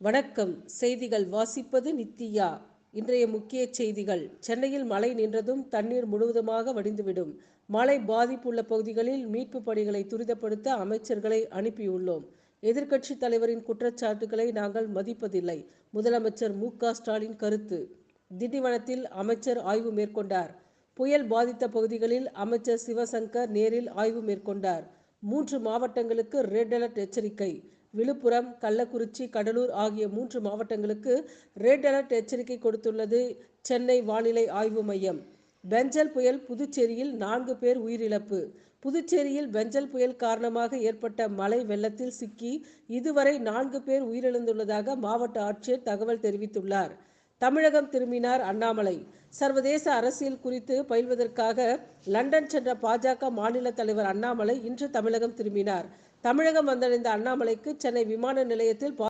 வணக்கம். செய்திகள் வாசிப்பது நித்தியா. இன்றைய முக்கிய செய்திகள். சென்னையில் மழை நின்றதும் தண்ணீர் முழுவதுமாக வடிந்துவிடும். மழை பாதிப்புள்ள பகுதிகளில் மீட்பு பணிகளை துரிதப்படுத்த அமைச்சர்களை அனுப்பியுள்ளோம். எதிர்க்கட்சித் தலைவரின் குற்றச்சாட்டுகளை நாங்கள் மதிப்பதில்லை. முதலமைச்சர் மு.க.ஸ்டாலின் கருத்து. திண்டிவனத்தில் அமைச்சர் ஆய்வு மேற்கொண்டார். புயல் பாதித்த பகுதிகளில் அமைச்சர் சிவசங்கர் நேரில் ஆய்வு மேற்கொண்டார். 3 மாவட்டங்களுக்கு ரெட் அலர்ட் எச்சரிக்கை. விழுப்புரம், கள்ளக்குறிச்சி, கடலூர் ஆகிய 3 மாவட்டங்களுக்கு ரெட் அலர்ட் எச்சரிக்கை கொடுத்துள்ளது சென்னை வானிலை ஆய்வு மையம். பெஞ்சல் புயல் புதுச்சேரியில் 4 பேர் உயிரிழப்பு. புதுச்சேரியில் பெஞ்சல் புயல் காரணமாக ஏற்பட்ட மழை வெள்ளத்தில் சிக்கி இதுவரை 4 பேர் உயிரிழந்துள்ளதாக மாவட்ட ஆட்சியர் தகவல் தெரிவித்துள்ளார். தமிழகம் திரும்பினார் அண்ணாமலை. சர்வதேச அரசியல் குறித்து பயில்வதற்காக லண்டன் சென்ற பாஜக மாநில தலைவர் அண்ணாமலை இன்று தமிழகம் திரும்பினார். தமிழகம் வந்தடைந்த அண்ணாமலைக்கு சென்னை விமான நிலையத்தில்